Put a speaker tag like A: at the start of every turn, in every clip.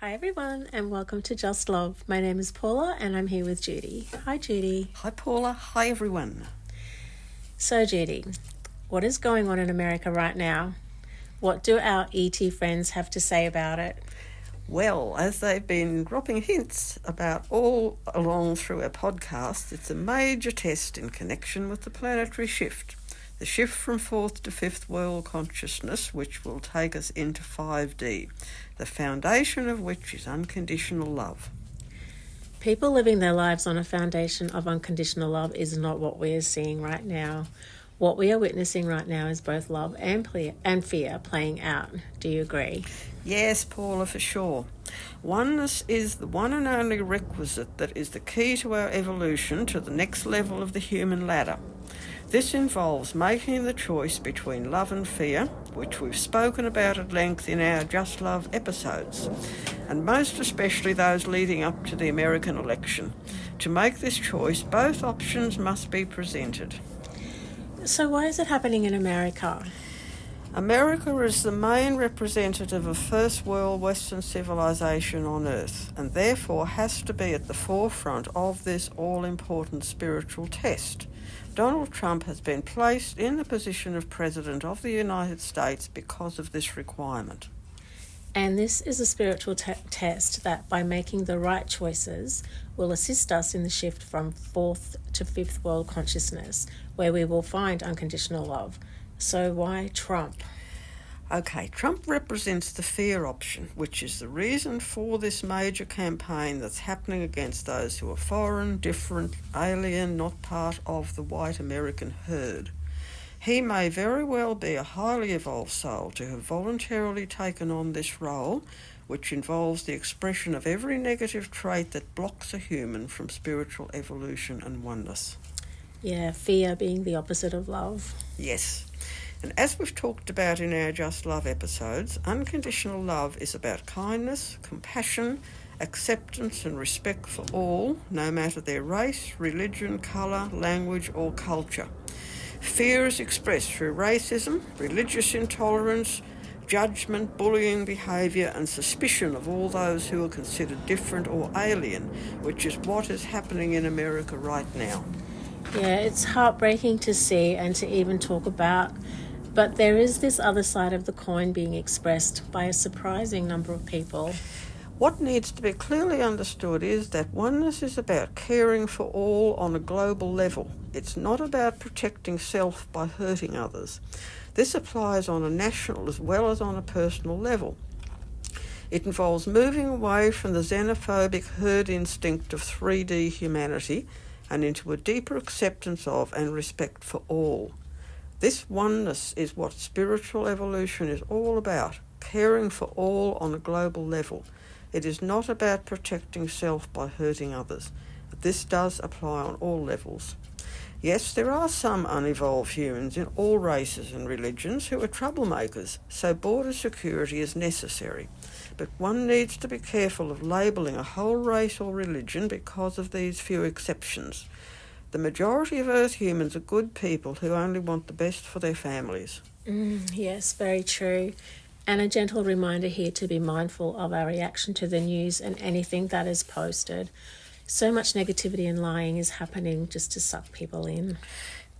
A: Hi everyone and welcome to Just Love. My name is Paula and I'm here with Judy. Hi Judy.
B: Hi Paula, hi everyone.
A: So Judy, what is going on in America right now? What do our ET friends have to say about it?
B: Well, as they've been dropping hints about all along through our podcast, it's a major test in connection with the planetary shift. The shift from fourth to fifth world consciousness, which will take us into 5D, the foundation of which is unconditional love.
A: People living their lives on a foundation of unconditional love is not what we are seeing right now. What we are witnessing right now is both love and fear playing out. Do you agree?
B: Yes, Paula, for sure. Oneness is the one and only requisite that is the key to our evolution to the next level of the human ladder. This involves making the choice between love and fear, which we've spoken about at length in our Just Love episodes, and most especially those leading up to the American election. To make this choice, both options must be presented.
A: So why is it happening in America?
B: America is the main representative of first world Western civilization on Earth, and therefore has to be at the forefront of this all-important spiritual test. Donald Trump has been placed in the position of President of the United States because of this requirement.
A: And this is a spiritual test that, by making the right choices, will assist us in the shift from fourth to fifth world consciousness, where we will find unconditional love. So why Trump?
B: Okay, Trump represents the fear option, which is the reason for this major campaign that's happening against those who are foreign, different, alien, not part of the white American herd. He may very well be a highly evolved soul to have voluntarily taken on this role, which involves the expression of every negative trait that blocks a human from spiritual evolution and oneness.
A: Yeah, fear being the opposite of love.
B: Yes. And as we've talked about in our Just Love episodes, unconditional love is about kindness, compassion, acceptance and respect for all, no matter their race, religion, colour, language or culture. Fear is expressed through racism, religious intolerance, judgment, bullying behaviour and suspicion of all those who are considered different or alien, which is what is happening in America right now.
A: Yeah, it's heartbreaking to see and to even talk about, but there is this other side of the coin being expressed by a surprising number of people.
B: What needs to be clearly understood is that oneness is about caring for all on a global level. It's not about protecting self by hurting others. This applies on a national as well as on a personal level. It involves moving away from the xenophobic herd instinct of 3D humanity and into a deeper acceptance of and respect for all. This oneness is what spiritual evolution is all about, caring for all on a global level. It is not about protecting self by hurting others. This does apply on all levels. Yes, there are some unevolved humans in all races and religions who are troublemakers, so border security is necessary. But one needs to be careful of labelling a whole race or religion because of these few exceptions. The majority of Earth humans are good people who only want the best for their families.
A: Yes, very true. And a gentle reminder here to be mindful of our reaction to the news and anything that is posted. So much negativity and lying is happening just to suck people in.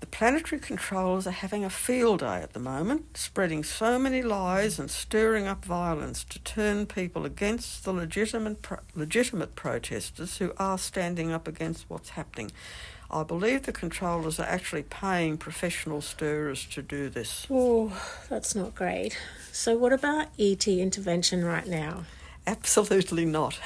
B: The planetary controllers are having a field day at the moment, spreading so many lies and stirring up violence to turn people against the legitimate protesters who are standing up against what's happening. I believe the controllers are actually paying professional stirrers to do this.
A: Oh, that's not great. So what about ET intervention right now?
B: Absolutely not.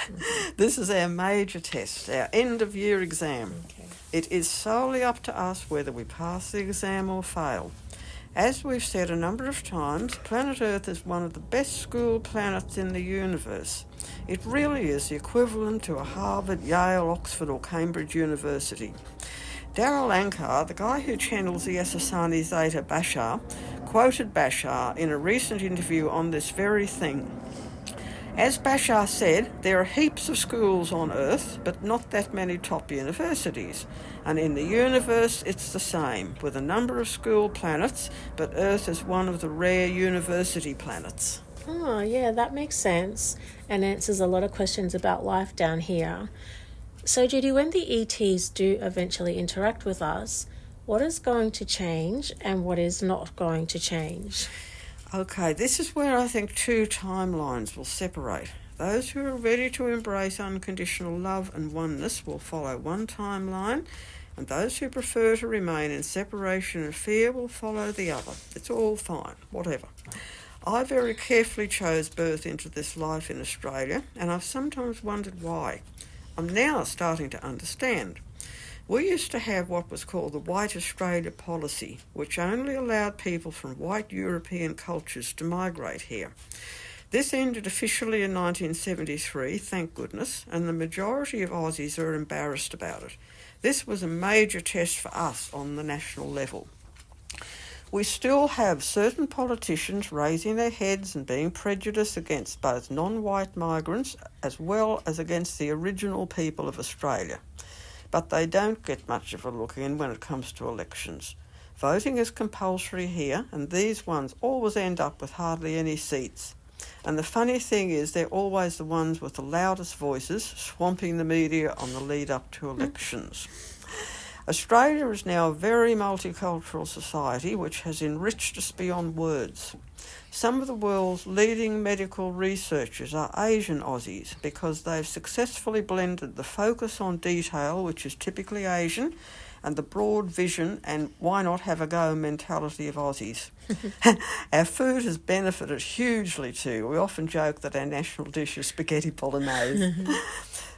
B: This is our major test, our end-of-year exam.
A: Okay.
B: It is solely up to us whether we pass the exam or fail. As we've said a number of times, planet Earth is one of the best school planets in the universe. It really is the equivalent to a Harvard, Yale, Oxford or Cambridge University. Darryl Ankar, the guy who channels the Asasani Zeta Bashar, quoted Bashar in a recent interview on this very thing. As Bashar said, there are heaps of schools on Earth, but not that many top universities. And in the universe, it's the same, with a number of school planets, but Earth is one of the rare university planets.
A: Oh, yeah, that makes sense and answers a lot of questions about life down here. So, Judy, when the ETs do eventually interact with us, what is going to change and what is not going to change?
B: Okay, this is where I think two timelines will separate. Those who are ready to embrace unconditional love and oneness will follow one timeline, and those who prefer to remain in separation and fear will follow the other. It's all fine, whatever. I very carefully chose birth into this life in Australia, and I've sometimes wondered why. I'm now starting to understand. We used to have what was called the White Australia policy, which only allowed people from white European cultures to migrate here. This ended officially in 1973, thank goodness, and the majority of Aussies are embarrassed about it. This was a major test for us on the national level. We still have certain politicians raising their heads and being prejudiced against both non-white migrants as well as against the original people of Australia. But they don't get much of a look in when it comes to elections. Voting is compulsory here, and these ones always end up with hardly any seats. And the funny thing is, they're always the ones with the loudest voices, swamping the media on the lead up to elections. Australia is now a very multicultural society which has enriched us beyond words. Some of the world's leading medical researchers are Asian Aussies because they've successfully blended the focus on detail, which is typically Asian, and the broad vision and why not have a go mentality of Aussies. Our food has benefited hugely too. We often joke that our national dish is spaghetti bolognese.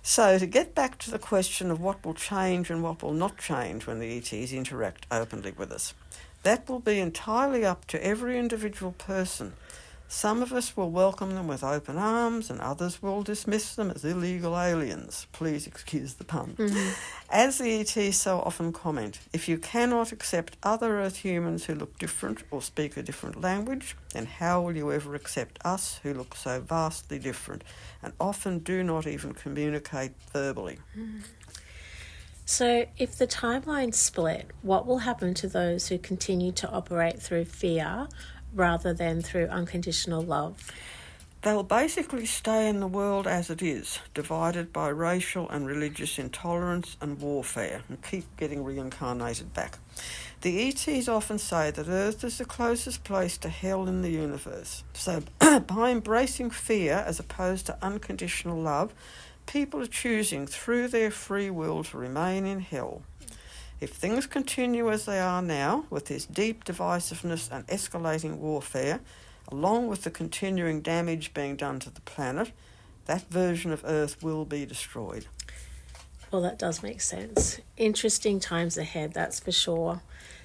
B: So to get back to the question of what will change and what will not change when the ETs interact openly with us, that will be entirely up to every individual person. Some of us will welcome them with open arms and others will dismiss them as illegal aliens. Please excuse the pun. Mm-hmm. As the ETs so often comment, if you cannot accept other Earth humans who look different or speak a different language, then how will you ever accept us who look so vastly different and often do not even communicate verbally?
A: Mm. So if the timelines split, what will happen to those who continue to operate through fear rather than through unconditional love?
B: They'll basically stay in the world as it is, divided by racial and religious intolerance and warfare, and keep getting reincarnated back. The ETs often say that Earth is the closest place to hell in the universe. So by embracing fear as opposed to unconditional love, people are choosing through their free will to remain in hell. If things continue as they are now, with this deep divisiveness and escalating warfare, along with the continuing damage being done to the planet, that version of Earth will be destroyed.
A: Well, that does make sense. Interesting times ahead, that's for sure.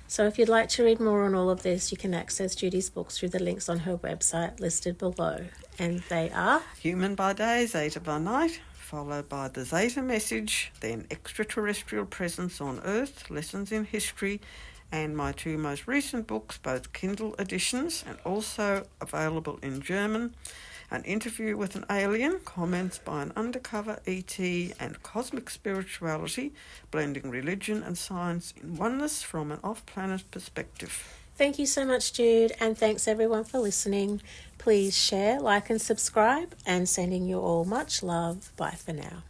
A: So if you'd like to read more on all of this, you can access Judy's books through the links on her website listed below. And they are
B: Human by Day, Zeta by Night, followed by the Zeta Message, then Extraterrestrial Presence on Earth, Lessons in History, and my two most recent books, both Kindle editions and also available in German, An Interview with an Alien, Comments by an Undercover ET, and Cosmic Spirituality, Blending Religion and Science in Oneness from an Off-Planet Perspective.
A: Thank you so much, Jude, and thanks everyone for listening. Please share, like and subscribe, and sending you all much love. Bye for now.